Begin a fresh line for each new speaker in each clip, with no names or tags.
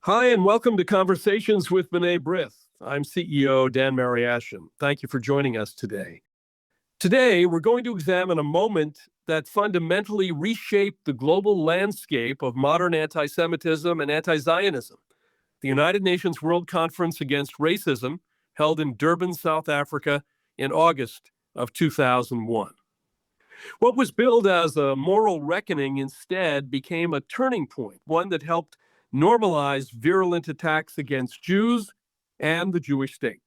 Hi, and welcome to Conversations with B'nai B'rith. I'm CEO Dan Mariaschin. Thank you for joining us today. Today, we're going to examine a moment that fundamentally reshaped the global landscape of modern anti-Semitism and anti-Zionism. The United Nations World Conference Against Racism, held in Durban, South Africa in August of 2001. What was billed as a moral reckoning instead became a turning point, one that helped normalize virulent attacks against Jews and the Jewish state.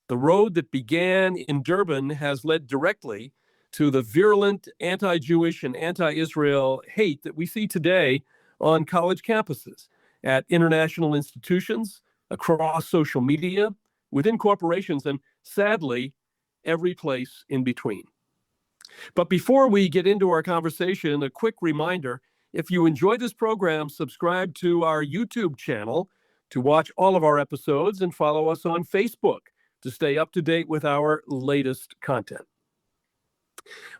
The road that began in Durban has led directly to the virulent anti-Jewish and anti-Israel hate that we see today on college campuses, at international institutions, across social media, within corporations, and sadly, every place in between. But before we get into our conversation, a quick reminder: if you enjoy this program, subscribe to our YouTube channel to watch all of our episodes and follow us on Facebook to stay up to date with our latest content.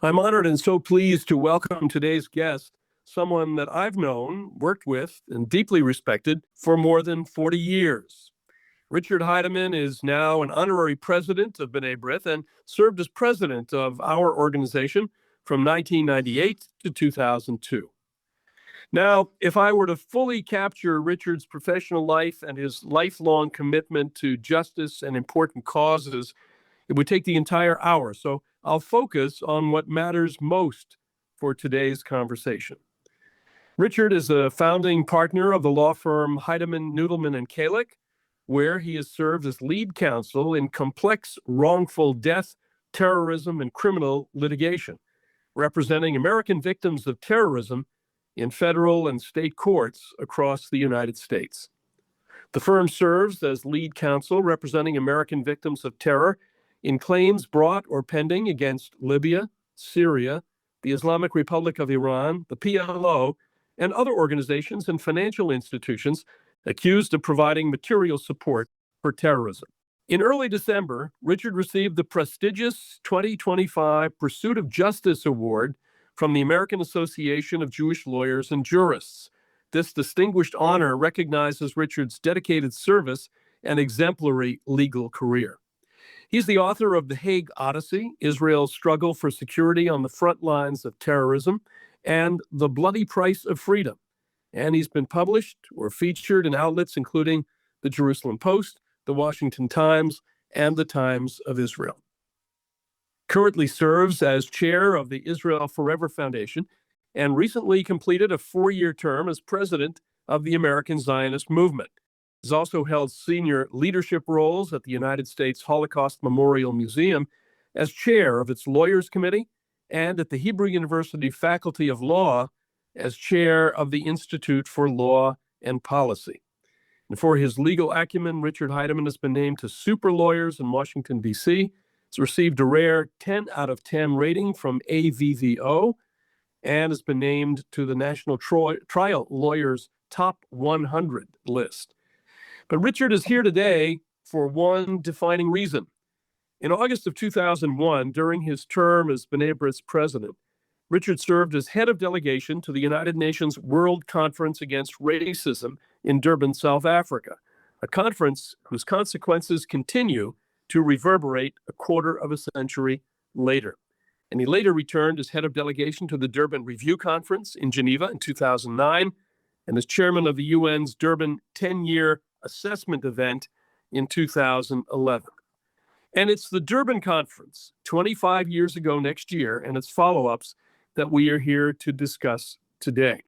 I'm honored and so pleased to welcome today's guest, someone that I've known, worked with, and deeply respected for more than 40 years. Richard Heideman is now an honorary president of B'nai B'rith and served as president of our organization from 1998 to 2002. Now, if I were to fully capture Richard's professional life and his lifelong commitment to justice and important causes, it would take the entire hour. So I'll focus on what matters most for today's conversation. Richard is a founding partner of the law firm Heideman, Noodleman and Kalick, where he has served as lead counsel in complex wrongful death, terrorism, and criminal litigation, representing American victims of terrorism in federal and state courts across the United States. The firm serves as lead counsel representing American victims of terror in claims brought or pending against Libya, Syria, the Islamic Republic of Iran, the PLO, and other organizations and financial institutions accused of providing material support for terrorism. In early December, Richard received the prestigious 2025 Pursuit of Justice Award from the American Association of Jewish Lawyers and Jurists. This distinguished honor recognizes Richard's dedicated service and exemplary legal career. He's the author of The Hague Odyssey, Israel's Struggle for Security on the Front Lines of Terrorism, and The Bloody Price of Freedom. And he's been published or featured in outlets including the Jerusalem Post, the Washington Times, and the Times of Israel. Currently serves as chair of the Israel Forever Foundation and recently completed a 4-year term as president of the American Zionist Movement. He's also held senior leadership roles at the United States Holocaust Memorial Museum as chair of its Lawyers Committee and at the Hebrew University Faculty of Law as chair of the Institute for Law and Policy. And for his legal acumen, Richard Heideman has been named to Super Lawyers in Washington, D.C. He's received a rare 10 out of 10 rating from AVVO and has been named to the National Trial Lawyers Top 100 list. But Richard is here today for one defining reason. In August of 2001, during his term as B'nai B'rith's president, Richard served as head of delegation to the United Nations World Conference Against Racism in Durban, South Africa, a conference whose consequences continue to reverberate a quarter of a century later. And he later returned as head of delegation to the Durban Review Conference in Geneva in 2009 and as chairman of the UN's Durban 10-year assessment event in 2011. And it's the Durban Conference, 25 years ago next year, and its follow-ups that we are here to discuss today.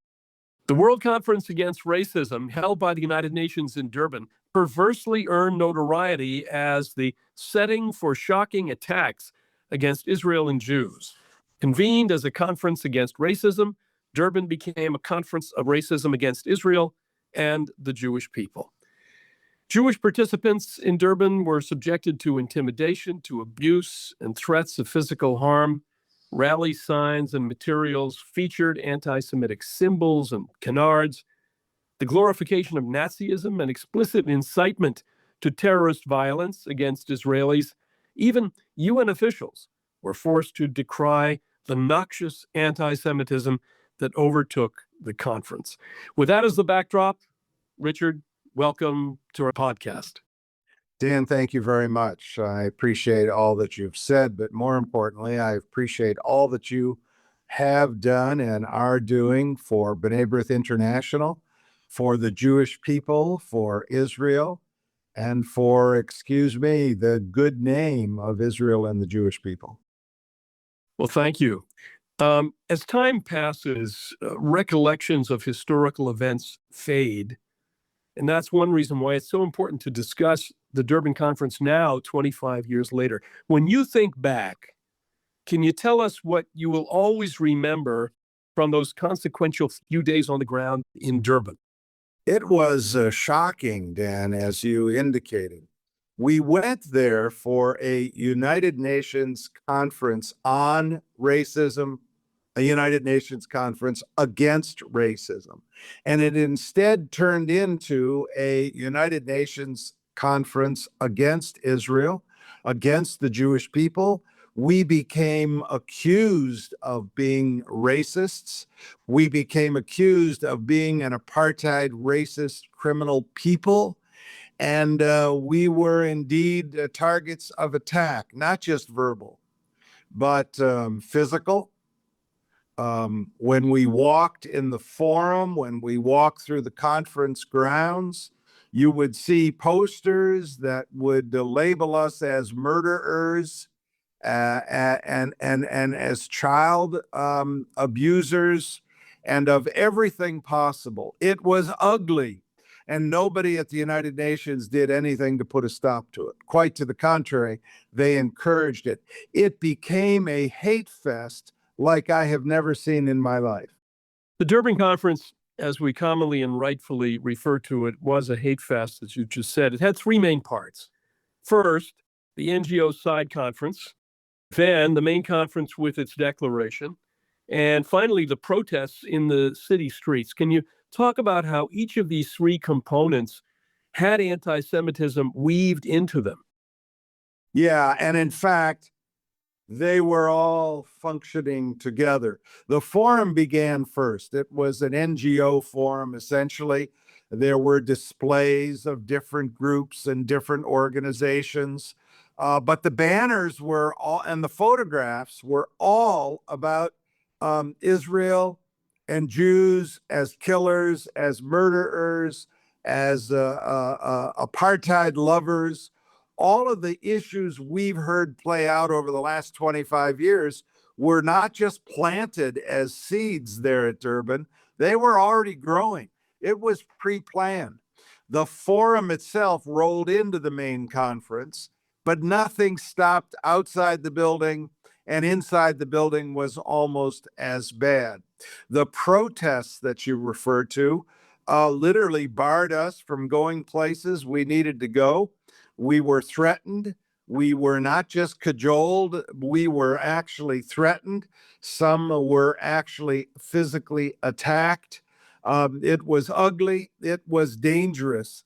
The World Conference Against Racism, held by the United Nations in Durban, perversely earned notoriety as the setting for shocking attacks against Israel and Jews. Convened as a conference against racism, Durban became a conference of racism against Israel and the Jewish people. Jewish participants in Durban were subjected to intimidation, to abuse, and threats of physical harm. Rally signs and materials featured anti-Semitic symbols and canards. The glorification of Nazism and explicit incitement to terrorist violence against Israelis. Even UN officials were forced to decry the noxious anti-Semitism that overtook the conference. With that as the backdrop, Richard, welcome to our podcast.
Dan, thank you very much. I appreciate all that you've said, but more importantly, I appreciate all that you have done and are doing for B'nai B'rith International, for the Jewish people, for Israel, and for, excuse me, the good name of Israel and the Jewish people.
Well, thank you. As time passes, recollections of historical events fade. And that's one reason why it's so important to discuss the Durban Conference now, 25 years later. When you think back, can you tell us what you will always remember from those consequential few days on the ground in Durban?
It was shocking, Dan, as you indicated. We went there for a United Nations conference on racism, a United Nations conference against racism. And it instead turned into a United Nations conference against Israel, against the Jewish people. We became accused of being racists. We became accused of being an apartheid, racist, criminal people. And we were indeed targets of attack, not just verbal, but physical. When we walked in the forum, when we walked through the conference grounds, you would see posters that would label us as murderers and as child abusers and of everything possible. It was ugly. And nobody at the United Nations did anything to put a stop to it. Quite to the contrary, they encouraged it. It became a hate fest like I have never seen in my life.
The Durban Conference, as we commonly and rightfully refer to it, was a hate fest, as you just said. It had three main parts. First, the NGO side conference, then the main conference with its declaration, and finally, the protests in the city streets. Can you talk about how each of these three components had anti-Semitism weaved into them?
Yeah, and in fact, they were all functioning together. The forum began first. It was an NGO forum, essentially. There were displays of different groups and different organizations. But the banners were all, and the photographs were all about Israel and Jews as killers, as murderers, as apartheid lovers. All of the issues we've heard play out over the last 25 years were not just planted as seeds there at Durban, they were already growing. It was pre-planned. The forum itself rolled into the main conference, but nothing stopped outside the building, and inside the building was almost as bad. The protests that you refer to literally barred us from going places we needed to go. We were threatened. We were not just cajoled, we were actually threatened. Some were actually physically attacked. It was ugly. It was dangerous.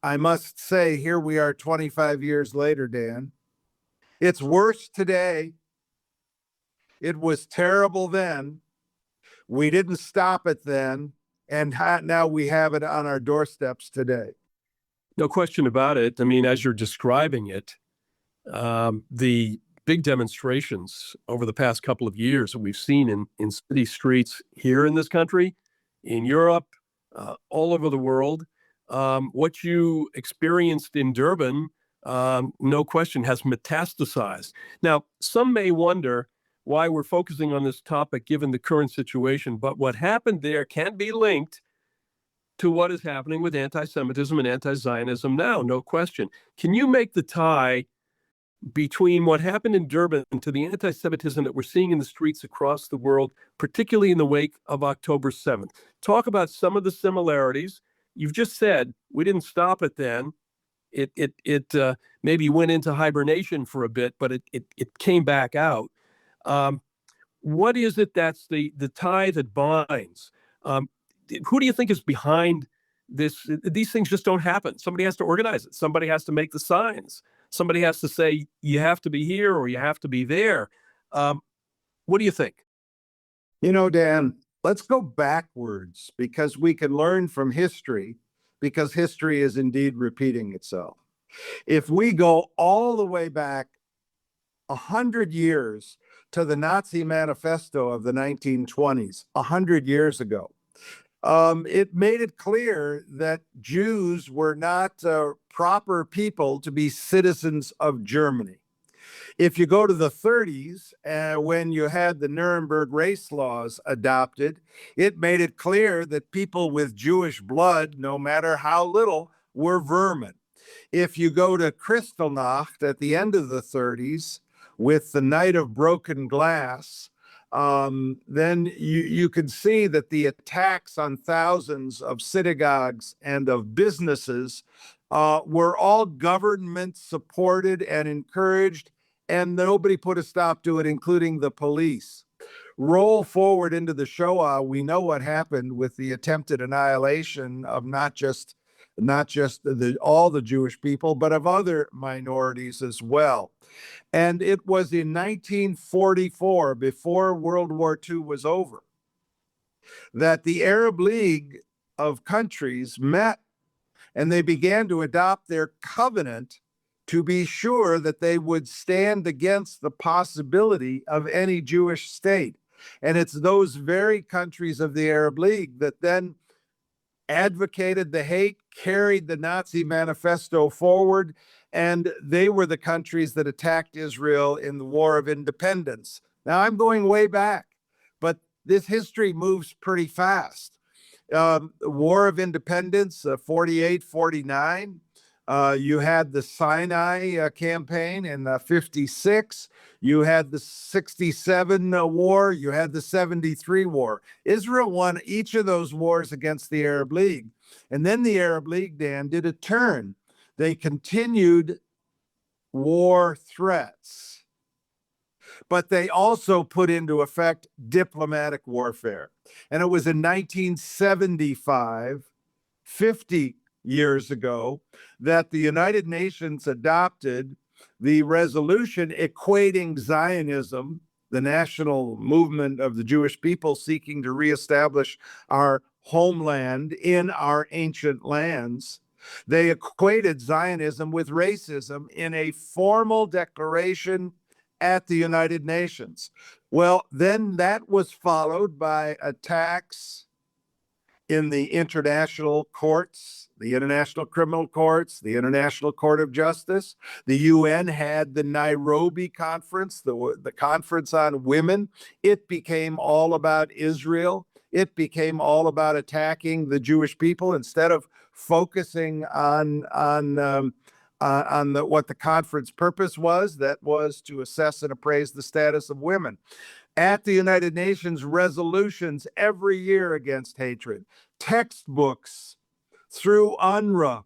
I must say, here we are 25 years later, Dan. It's worse today. It was terrible then. We didn't stop it then. And now we have it on our doorsteps today.
No question about it. I mean, as you're describing it, the big demonstrations over the past couple of years that we've seen in city streets here in this country, in Europe, all over the world, what you experienced in Durban, no question, has metastasized. Now, some may wonder why we're focusing on this topic given the current situation, but what happened there can be linked to what is happening with anti-Semitism and anti-Zionism now, no question. Can you make the tie between what happened in Durban to the anti-Semitism that we're seeing in the streets across the world, particularly in the wake of October 7th? Talk about some of the similarities. You've just said we didn't stop it then. It maybe went into hibernation for a bit, but it came back out. What is it that's the tie that binds? Who do you think is behind this? These things just don't happen. Somebody has to organize it. Somebody has to make the signs. Somebody has to say, you have to be here or you have to be there. What do you think?
You know, Dan, let's go backwards because we can learn from history because history is indeed repeating itself. If we go all the way back 100 years to the Nazi manifesto of the 1920s, 100 years ago, it made it clear that Jews were not proper people to be citizens of Germany. If you go to the 30s, when you had the Nuremberg race laws adopted, it made it clear that people with Jewish blood, no matter how little, were vermin. If you go to Kristallnacht at the end of the 30s, with the Night of Broken Glass, then you can see that the attacks on thousands of synagogues and of businesses were all government supported and encouraged, and nobody put a stop to it, including the police. Roll forward into the Shoah, we know what happened with the attempted annihilation of not just all the Jewish people, but of other minorities as well. And it was in 1944, before World War II was over, that the Arab League of countries met and they began to adopt their covenant to be sure that they would stand against the possibility of any Jewish state. And it's those very countries of the Arab League that then advocated the hate, carried the Nazi manifesto forward, and they were the countries that attacked Israel in the War of Independence. Now, I'm going way back, but this history moves pretty fast. War of Independence, 48, 49. You had the Sinai campaign in 56. You had the 67 war. You had the 73 war. Israel won each of those wars against the Arab League. And then the Arab League, Dan, did a turn. They continued war threats, but they also put into effect diplomatic warfare. And it was in 1975, 50 years ago, that the United Nations adopted the resolution equating Zionism, the national movement of the Jewish people seeking to reestablish our homeland in our ancient lands. They equated Zionism with racism in a formal declaration at the United Nations. Well, then that was followed by attacks in the international courts, the International Criminal Courts, the International Court of Justice. The UN had the Nairobi Conference, the Conference on Women. It became all about Israel. It became all about attacking the Jewish people instead of focusing on what the conference purpose was, that was to assess and appraise the status of women. At the United Nations, resolutions every year against hatred, textbooks through UNRWA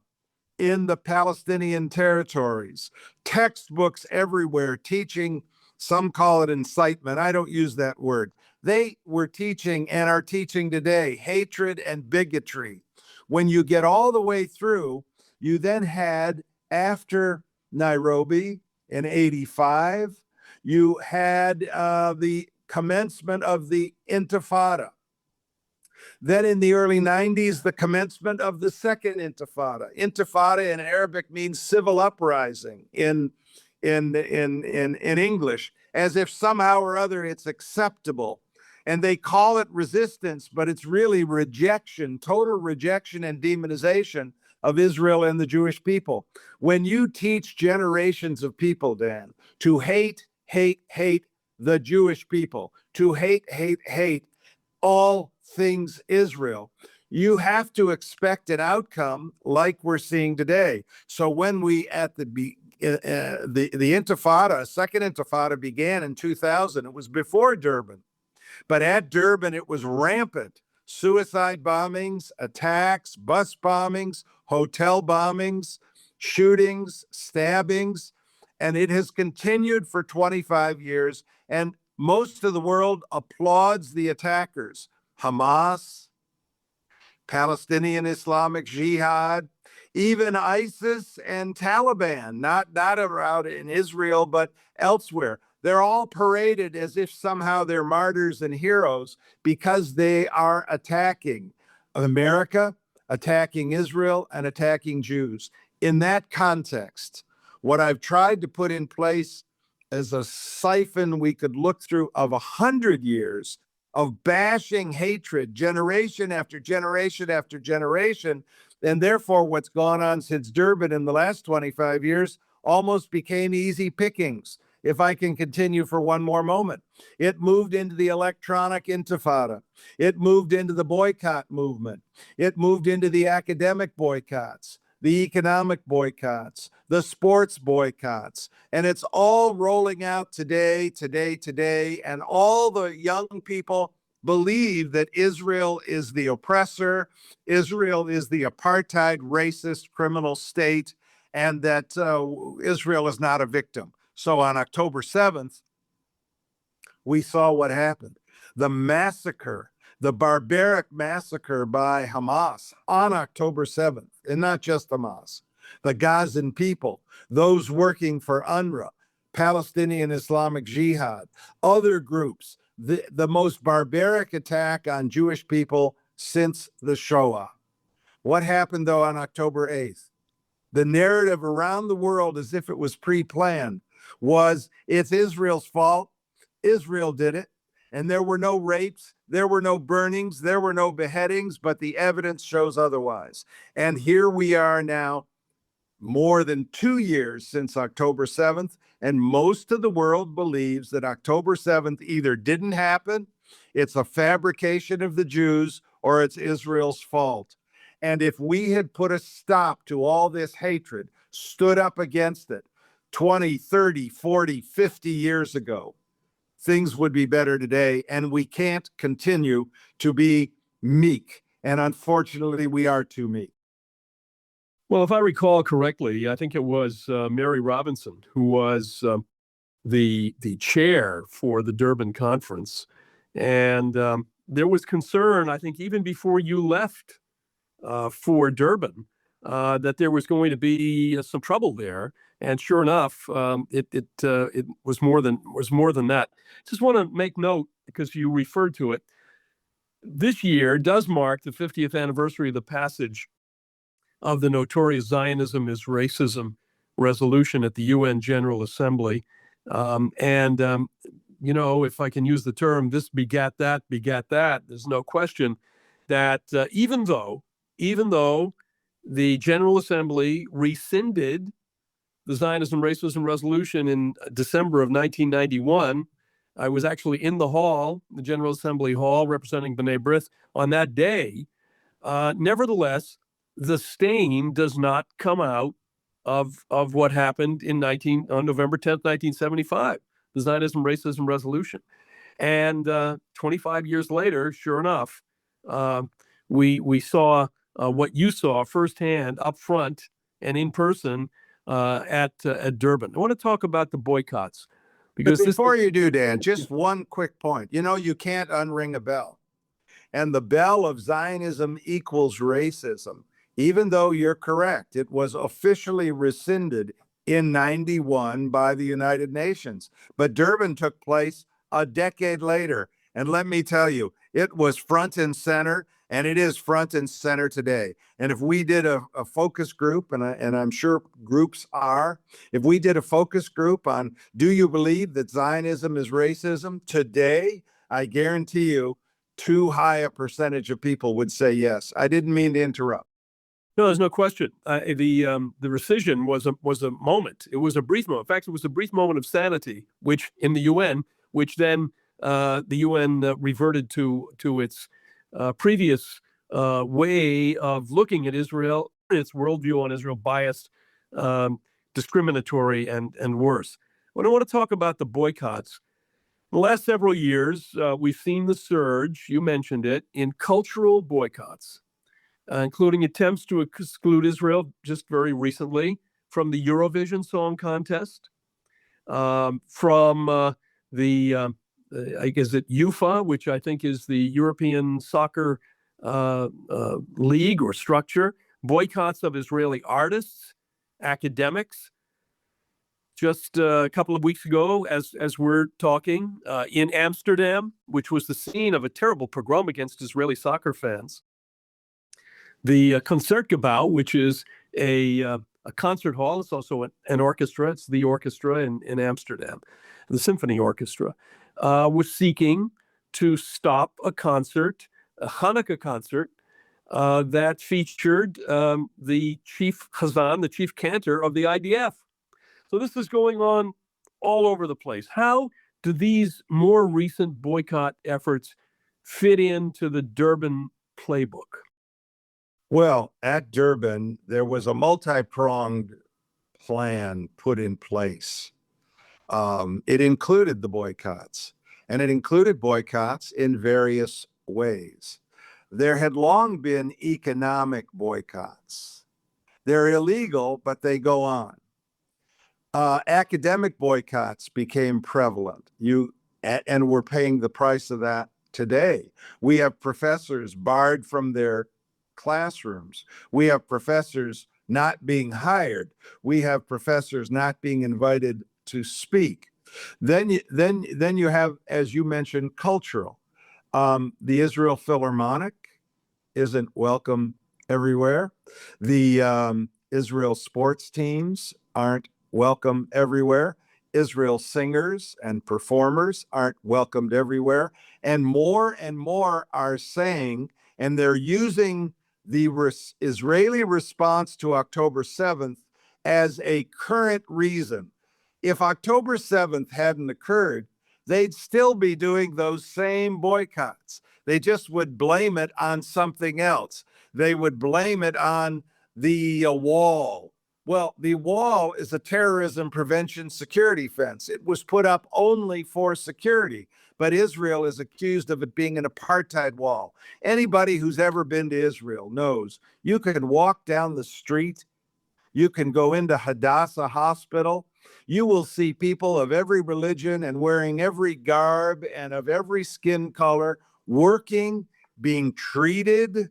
in the Palestinian territories, textbooks everywhere teaching, some call it incitement. I don't use that word. They were teaching and are teaching today hatred and bigotry. When you get all the way through, you then had, after Nairobi in 85, you had the commencement of the Intifada. Then in the early 90s, the commencement of the second Intifada. Intifada in Arabic means civil uprising in English, as if somehow or other it's acceptable. And they call it resistance, but it's really rejection, total rejection and demonization of Israel and the Jewish people. When you teach generations of people, Dan, to hate the Jewish people, to hate all things Israel, you have to expect an outcome like we're seeing today. So when we at the Intifada, second Intifada began in 2000, it was before Durban, but at Durban it was rampant. Suicide bombings, attacks, bus bombings, hotel bombings, shootings, stabbings, and it has continued for 25 years. And most of the world applauds the attackers. Hamas, Palestinian Islamic Jihad, even ISIS and Taliban, not around in Israel, but elsewhere. They're all paraded as if somehow they're martyrs and heroes because they are attacking America, attacking Israel and attacking Jews. In that context, what I've tried to put in place is a siphon we could look through of 100 years of bashing hatred, generation after generation after generation. And therefore, what's gone on since Durban in the last 25 years almost became easy pickings. If I can continue for one more moment, it moved into the electronic intifada. It moved into the boycott movement. It moved into the academic boycotts, the economic boycotts, the sports boycotts. And it's all rolling out today. And all the young people believe that Israel is the oppressor, Israel is the apartheid, racist, criminal state, and that Israel is not a victim. So on October 7th, we saw what happened. The massacre, the barbaric massacre by Hamas on October 7th, and not just Hamas, the Gazan people, those working for UNRWA, Palestinian Islamic Jihad, other groups, the most barbaric attack on Jewish people since the Shoah. What happened, though, on October 8th? The narrative around the world, as if it was pre-planned, was it's Israel's fault. Israel did it. And there were no rapes, there were no burnings, there were no beheadings, but the evidence shows otherwise. And here we are now, more than 2 years since October 7th, and most of the world believes that October 7th either didn't happen, it's a fabrication of the Jews, or it's Israel's fault. And if we had put a stop to all this hatred, stood up against it 20, 30, 40, 50 years ago, things would be better today. And we can't continue to be meek. And unfortunately, we are too meek.
Well, if I recall correctly, I think it was Mary Robinson who was the chair for the Durban conference. And there was concern, I think, even before you left for Durban, that there was going to be some trouble there. And sure enough, it was more than that. Just want to make note, because you referred to it. This year does mark the 50th anniversary of the passage of the notorious Zionism is Racism resolution at the UN General Assembly. You know, if I can use the term, this begat that. There's no question that even though the General Assembly rescinded the Zionism Racism resolution in December of 1991, I was actually in the hall, the General Assembly hall, representing B'nai B'rith on that day. Nevertheless, the stain does not come out of what happened on November 10th, 1975, the Zionism Racism resolution. And 25 years later, sure enough, we saw what you saw firsthand, up front and in person at Durban. I want to talk about the boycotts.
Because before you do, Dan, just one quick point. You know, you can't unring a bell. And the bell of Zionism equals racism. Even though you're correct, it was officially rescinded in 91 by the United Nations. But Durban took place a decade later. And let me tell you, it was front and center, and it is front and center today. And if we did a focus group, and I'm sure groups are, if we did a focus group on, do you believe that Zionism is racism? Today, I guarantee you, too high a percentage of people would say yes. I didn't mean to interrupt.
No, there's no question. The rescission was a moment. It was a brief moment. In fact, it was a brief moment of sanity, which in the UN, which then the UN reverted to its previous way of looking at Israel, its worldview on Israel, biased, discriminatory, and worse. When I want to talk about the boycotts, in the last several years, we've seen the surge, you mentioned it, in cultural boycotts, including attempts to exclude Israel just very recently from the Eurovision Song Contest, from I guess it UEFA, which I think is the European Soccer League or structure, boycotts of Israeli artists, academics. Just a couple of weeks ago, as we're talking, in Amsterdam, which was the scene of a terrible pogrom against Israeli soccer fans, The Concertgebouw, which is a concert hall. It's also an orchestra. It's the orchestra in Amsterdam, the symphony orchestra, was seeking to stop a concert, a Hanukkah concert, that featured the chief chazan, the chief cantor of the IDF. So this is going on all over the place. How do these more recent boycott efforts fit into the Durban playbook?
Well, at Durban, there was a multi-pronged plan put in place. It included the boycotts, and it included boycotts in various ways. There had long been economic boycotts. They're illegal, but they go on. Academic boycotts became prevalent. And we're paying the price of that today. We have professors barred from their classrooms. We have professors not being hired. We have professors not being invited to speak. Then you have, as you mentioned, cultural. The Israel Philharmonic isn't welcome everywhere. The Israel sports teams aren't welcome everywhere. Israel singers and performers aren't welcomed everywhere. And more are saying, and they're using the Israeli response to October 7th as a current reason. If October 7th hadn't occurred, they'd still be doing those same boycotts. They just would blame it on something else. They would blame it on the wall. Well, the wall is a terrorism prevention security fence. It was put up only for security, but Israel is accused of it being an apartheid wall. Anybody who's ever been to Israel knows you can walk down the street, you can go into Hadassah Hospital, you will see people of every religion and wearing every garb and of every skin color, working, being treated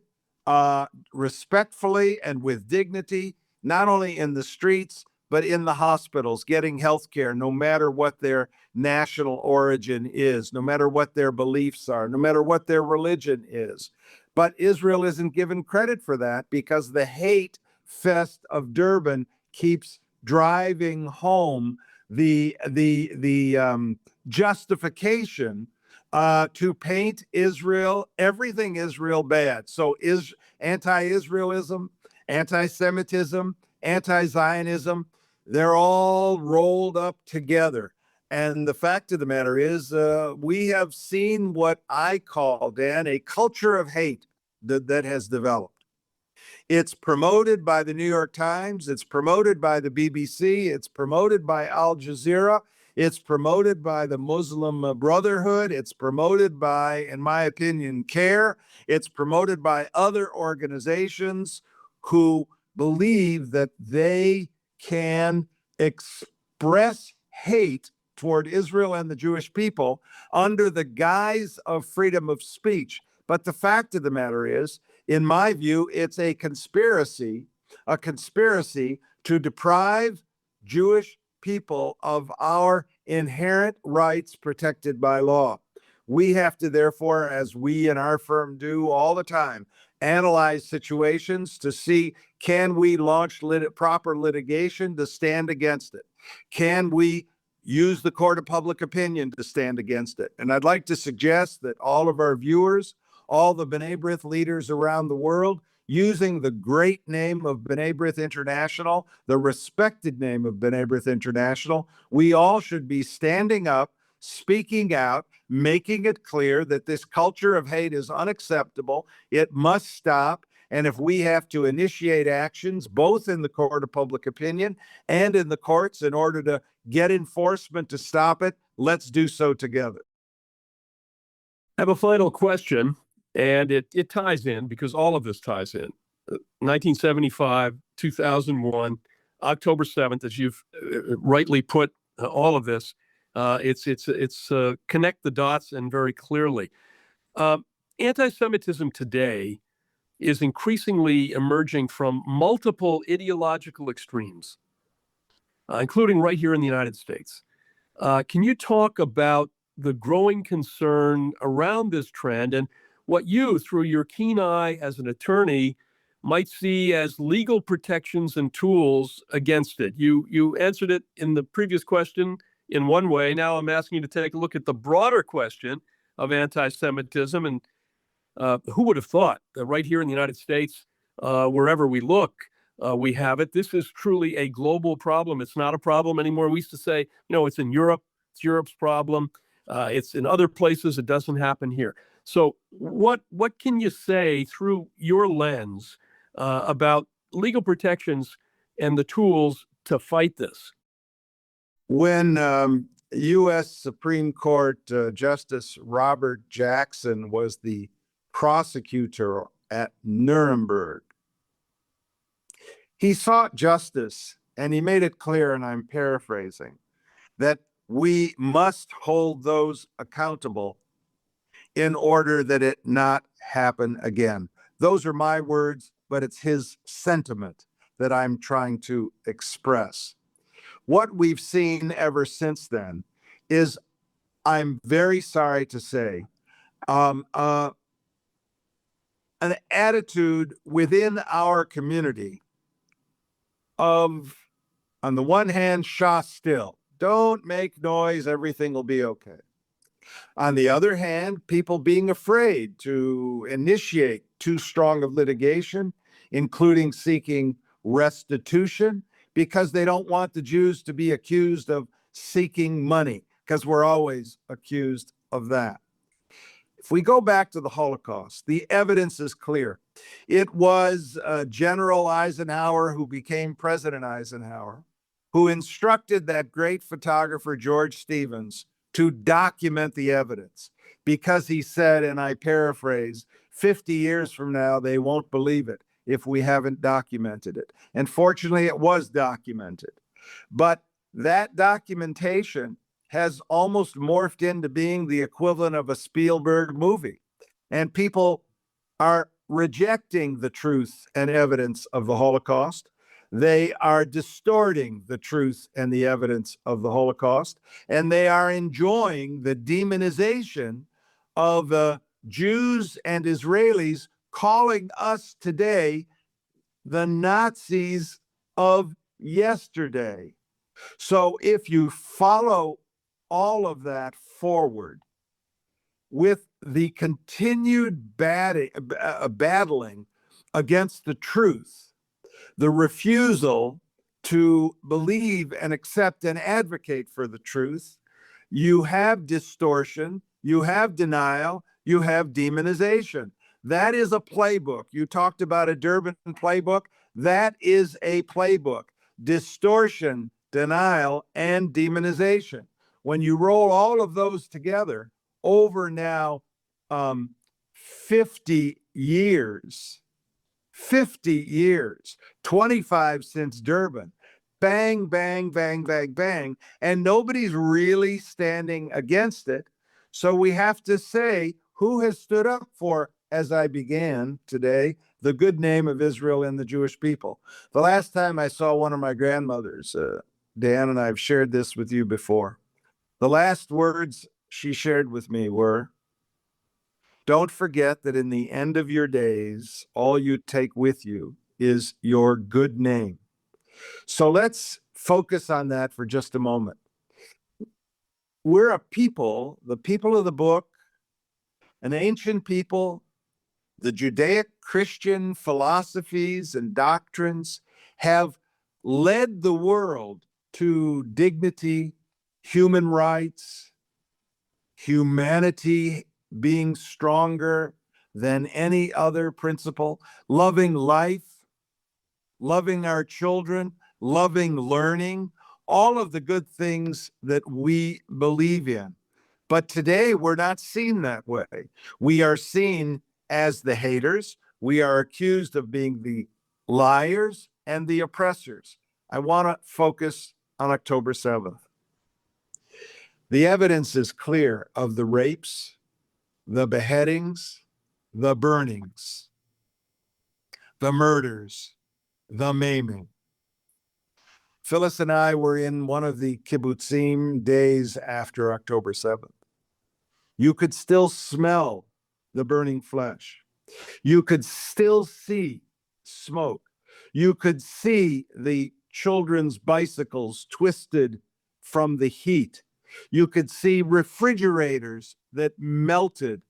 respectfully and with dignity, not only in the streets, but in the hospitals, getting health care, no matter what their national origin is, no matter what their beliefs are, no matter what their religion is. But Israel isn't given credit for that because the hate fest of Durban keeps driving home the justification to paint Israel, everything Israel bad. So is anti-Israelism, anti-Semitism, anti-Zionism, they're all rolled up together. And the fact of the matter is, we have seen what I call, Dan, a culture of hate that has developed. It's promoted by the New York Times. It's promoted by the BBC. It's promoted by Al Jazeera. It's promoted by the Muslim Brotherhood. It's promoted by, in my opinion, CARE. It's promoted by other organizations who believe that they can express hate toward Israel and the Jewish people under the guise of freedom of speech. But the fact of the matter is, in my view, it's a conspiracy to deprive Jewish people of our inherent rights protected by law. We have to, therefore, as we in our firm do all the time, analyze situations to see, can we launch proper litigation to stand against it? Can we use the court of public opinion to stand against it? And I'd like to suggest that all of our viewers, all the B'nai B'rith leaders around the world, using the great name of B'nai B'rith International, the respected name of B'nai B'rith International, we all should be standing up, speaking out, making it clear that this culture of hate is unacceptable. It must stop. And if we have to initiate actions, both in the court of public opinion and in the courts, in order to get enforcement to stop it, let's do so together.
I have a final question, and it ties in because all of this ties in. 1975, 2001, October 7th, as you've rightly put all of this, it's connect the dots and very clearly. Anti-Semitism today is increasingly emerging from multiple ideological extremes, including right here in the United States. Can you talk about the growing concern around this trend and what you, through your keen eye as an attorney, might see as legal protections and tools against it? You answered it in the previous question in one way. Now I'm asking you to take a look at the broader question of anti-Semitism. And who would have thought that right here in the United States, wherever we look, we have it. This is truly a global problem. It's not a problem anymore. We used to say, it's in Europe. It's Europe's problem. It's in other places. It doesn't happen here. So what can you say through your lens about legal protections and the tools to fight this?
When U.S. Supreme Court Justice Robert Jackson was the prosecutor at Nuremberg, he sought justice, and he made it clear, and I'm paraphrasing, that we must hold those accountable in order that it not happen again. Those are my words, but it's his sentiment that I'm trying to express. What we've seen ever since then is, I'm very sorry to say, an attitude within our community of, on the one hand, shah still, don't make noise, everything will be okay. On the other hand, people being afraid to initiate too strong of litigation, including seeking restitution, because they don't want the Jews to be accused of seeking money, because we're always accused of that. If we go back to the Holocaust, the evidence is clear. It was General Eisenhower, who became President Eisenhower, who instructed that great photographer, George Stevens, to document the evidence, because he said, and I paraphrase, 50 years from now, they won't believe it if we haven't documented it. And fortunately, it was documented. But that documentation has almost morphed into being the equivalent of a Spielberg movie. And people are rejecting the truth and evidence of the Holocaust. They are distorting the truth and the evidence of the Holocaust, and they are enjoying the demonization of Jews and Israelis, calling us today the Nazis of yesterday. So if you follow all of that forward with the continued battling against the truth, the refusal to believe and accept and advocate for the truth, you have distortion, you have denial, you have demonization. That is a playbook. You talked about a Durban playbook. That is a playbook. Distortion, denial, and demonization. When you roll all of those together over now 50 years, 25 since Durban, bang, bang, bang, bang, bang, and nobody's really standing against it. So we have to say, who has stood up for, as I began today, the good name of Israel and the Jewish people? The last time I saw one of my grandmothers, Dan, and I've shared this with you before, the last words she shared with me were, don't forget that in the end of your days, all you take with you is your good name. So let's focus on that for just a moment. We're a people, the people of the book, an ancient people. The Judaic-Christian philosophies and doctrines have led the world to dignity, human rights, humanity being stronger than any other principle, loving life, loving our children, loving learning, all of the good things that we believe in. But today we're not seen that way. We are seen as the haters. We are accused of being the liars and the oppressors. I want to focus on October 7th. The evidence is clear of the rapes, the beheadings, the burnings, the murders, the maiming. Phyllis and I were in one of the kibbutzim days after October 7th. You could still smell the burning flesh. You could still see smoke. You could see the children's bicycles twisted from the heat. You could see refrigerators that melted,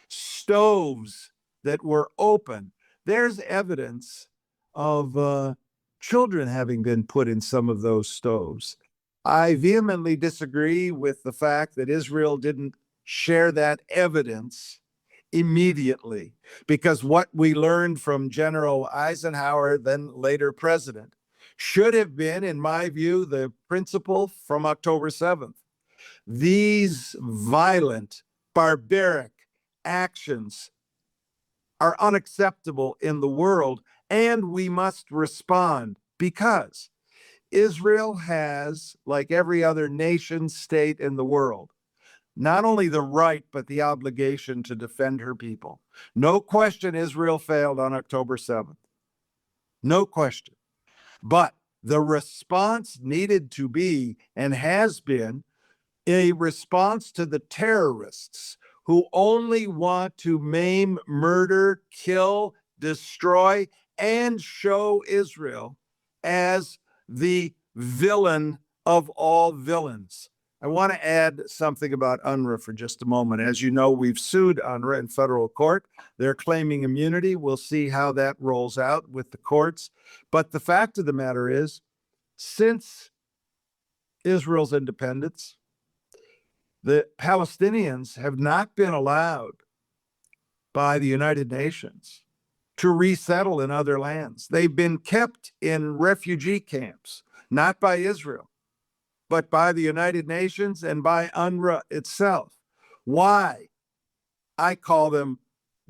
stoves that were open. There's evidence of children having been put in some of those stoves. I vehemently disagree with the fact that Israel didn't share that evidence immediately, because what we learned from General Eisenhower, then later president, should have been, in my view, the principle from October 7th. These violent, barbaric actions are unacceptable in the world, and we must respond, because Israel has, like every other nation state in the world, not only the right, but the obligation to defend her people. No question Israel failed on October 7th. No question. But the response needed to be, and has been, a response to the terrorists who only want to maim, murder, kill, destroy, and show Israel as the villain of all villains. I want to add something about UNRWA for just a moment. As you know, we've sued UNRWA in federal court. They're claiming immunity. We'll see how that rolls out with the courts. But the fact of the matter is, since Israel's independence, the Palestinians have not been allowed by the United Nations to resettle in other lands. They've been kept in refugee camps, not by Israel, but by the United Nations and by UNRWA itself. Why? I call them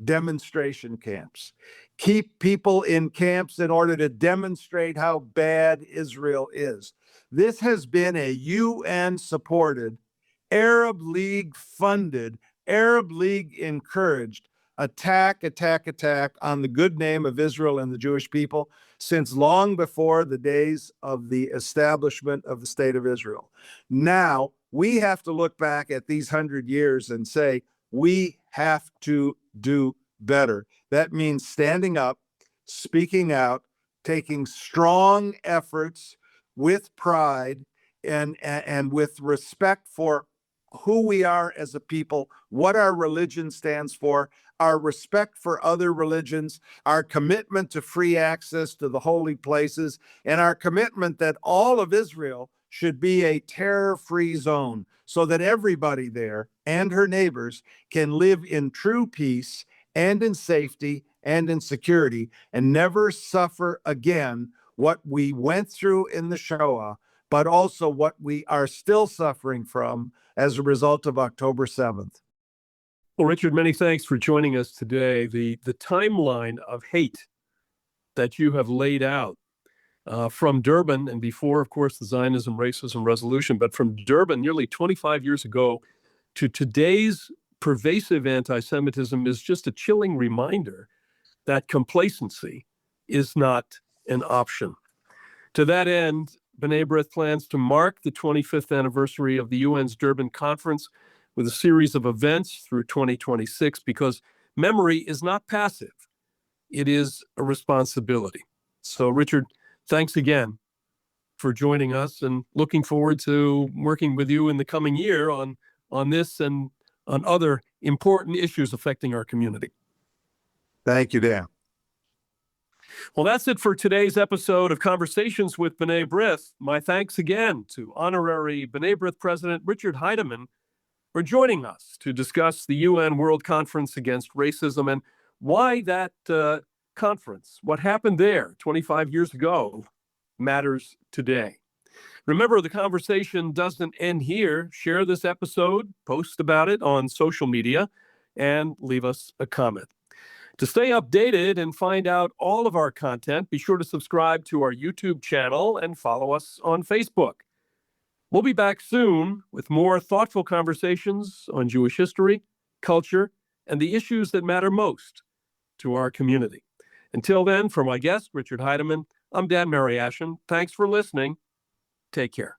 demonstration camps. Keep people in camps in order to demonstrate how bad Israel is. This has been a UN-supported, Arab League funded, Arab League encouraged attack on the good name of Israel and the Jewish people since long before the days of the establishment of the state of Israel. Now, we have to look back at these 100 years and say, we have to do better. That means standing up, speaking out, taking strong efforts with pride and with respect for who we are as a people, what our religion stands for, our respect for other religions, our commitment to free access to the holy places, and our commitment that all of Israel should be a terror-free zone so that everybody there and her neighbors can live in true peace and in safety and in security and never suffer again what we went through in the Shoah, but also what we are still suffering from as a result of October 7th.
Well, Richard, many thanks for joining us today. The timeline of hate that you have laid out from Durban, and before, of course, the Zionism Racism Resolution, but from Durban nearly 25 years ago to today's pervasive anti-Semitism is just a chilling reminder that complacency is not an option. To that end, B'nai B'rith plans to mark the 25th anniversary of the UN's Durban Conference with a series of events through 2026, because memory is not passive. It is a responsibility. So, Richard, thanks again for joining us, and looking forward to working with you in the coming year on this and on other important issues affecting our community.
Thank you, Dan.
Well, that's it for today's episode of Conversations with B'nai B'rith. My thanks again to honorary B'nai B'rith President Richard Heideman for joining us to discuss the UN World Conference Against Racism and why that conference, what happened there 25 years ago, matters today. Remember, the conversation doesn't end here. Share this episode, post about it on social media, and leave us a comment. To stay updated and find out all of our content, be sure to subscribe to our YouTube channel and follow us on Facebook. We'll be back soon with more thoughtful conversations on Jewish history, culture, and the issues that matter most to our community. Until then, for my guest, Richard Heideman, I'm Dan Mariaschin. Thanks for listening. Take care.